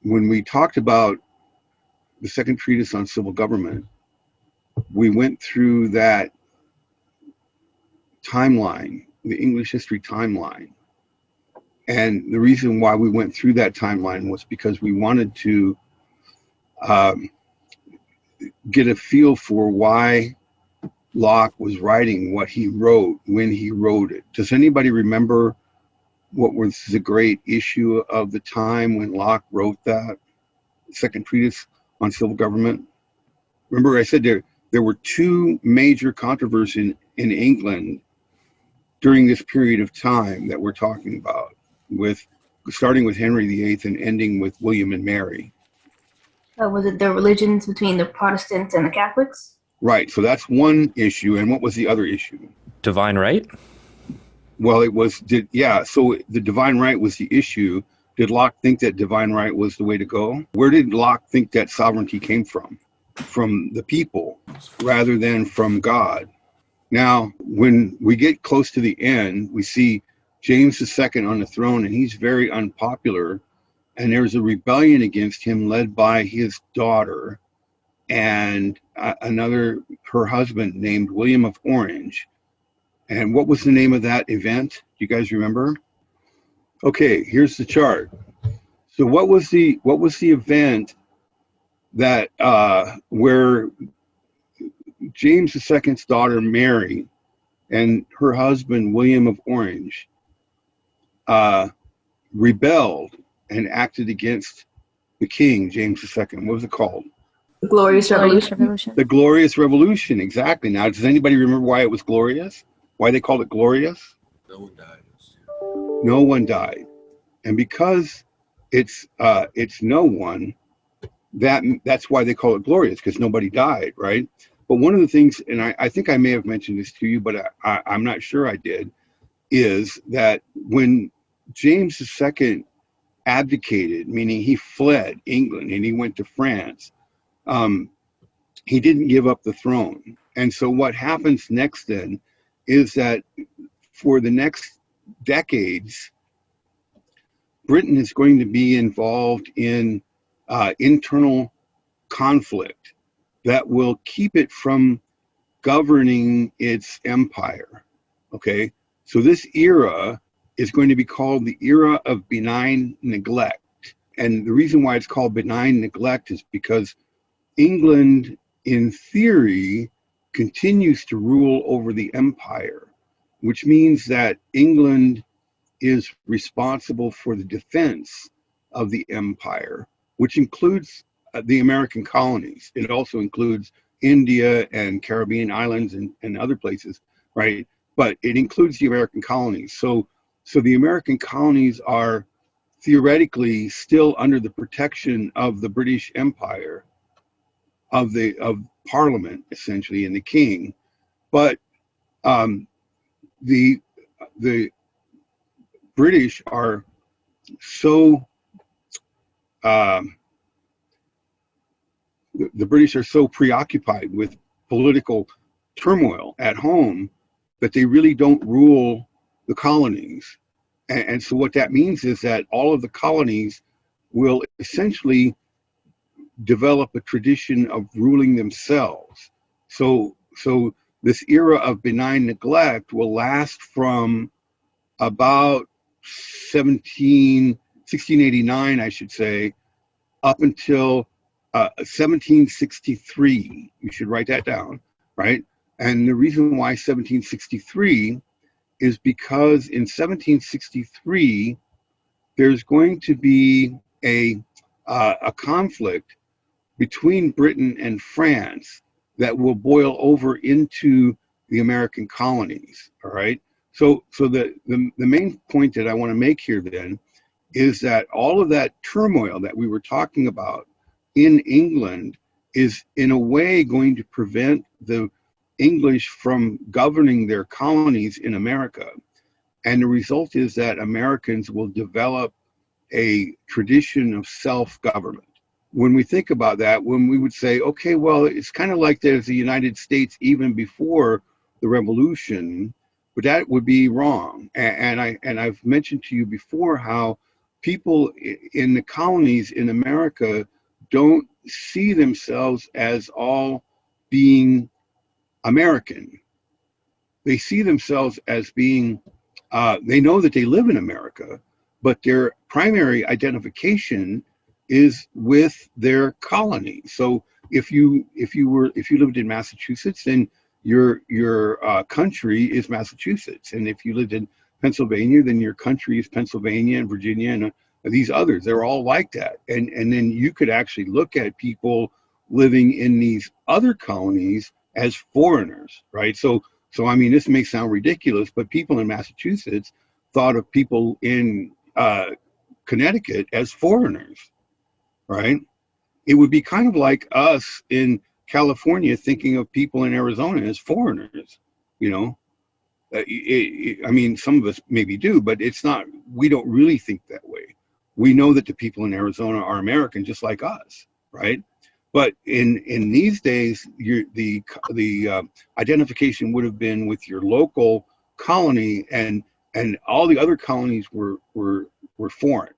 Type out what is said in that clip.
when we talked about the second treatise on civil government, we went through that timeline, the English history timeline. And the reason why we went through that timeline was because we wanted to get a feel for why Locke was writing what he wrote when he wrote it. Does anybody remember what was the great issue of the time when Locke wrote that second treatise on civil government? Remember I said there were two major controversies in England during this period of time that we're talking about, with starting with Henry VIII and ending with William and Mary. Was it the religions between the Protestants and the Catholics? Right, so that's one issue. And what was the other issue? Divine right? Well, so the divine right was the issue. Did Locke think that divine right was the way to go? Where did Locke think that sovereignty came from? From the people rather than from God. Now, when we get close to the end, we see James II on the throne, and he's very unpopular, and there's a rebellion against him led by his daughter and her husband named William of Orange. And what was the name of that event? Do you guys remember? Okay, here's the chart. So what was the event that where James II's daughter Mary and her husband William of Orange rebelled and acted against the king, James II? What was it called? The Glorious Revolution. The Glorious Revolution, exactly. Now, does anybody remember why it was glorious? Why they called it glorious? No one died. No one died. And because it's no one, that's why they call it glorious, because nobody died, right? But one of the things, and I think I may have mentioned this to you, but I'm not sure I did, is that when James II abdicated, meaning he fled England and he went to France, he didn't give up the throne. And so what happens next then is that for the next decades, Britain is going to be involved in internal conflict that will keep it from governing its empire. Okay, so this era is going to be called the Era of Benign Neglect. And the reason why it's called benign neglect is because England, in theory, continues to rule over the empire, which means that England is responsible for the defense of the empire, which includes the American colonies. It also includes India and Caribbean islands and other places, right? But it includes the American colonies. So the American colonies are theoretically still under the protection of the British Empire, of Parliament, essentially, and the king. But the British are so the British are so preoccupied with political turmoil at home that they really don't rule the colonies. And so what that means is that all of the colonies will essentially develop a tradition of ruling themselves. So this era of benign neglect will last from about 1689, I should say, up until 1763. You should write that down, right? And the reason why 1763 is because in 1763, there's going to be a conflict between Britain and France that will boil over into the American colonies, all right? So the main point that I want to make here then is that all of that turmoil that we were talking about in England is in a way going to prevent the English from governing their colonies in America. And the result is that Americans will develop a tradition of self-government. When we think about that, when we would say, okay, well, it's kind of like there's the United States even before the Revolution, but that would be wrong. And I've mentioned to you before how people in the colonies in America don't see themselves as all being American. They see themselves as being, they know that they live in America, but their primary identification is with their colony. So if you lived in Massachusetts, then your country is Massachusetts, and if you lived in Pennsylvania, then your country is Pennsylvania and Virginia and these others. They're all like that, and then you could actually look at people living in these other colonies as foreigners, right? So I mean, this may sound ridiculous, but people in Massachusetts thought of people in Connecticut as foreigners, right? It would be kind of like us in California thinking of people in Arizona as foreigners, you know. I mean, some of us maybe do, but it's not. We don't really think that way. We know that the people in Arizona are American, just like us, right? But in these days, the identification would have been with your local colony, and all the other colonies were foreign.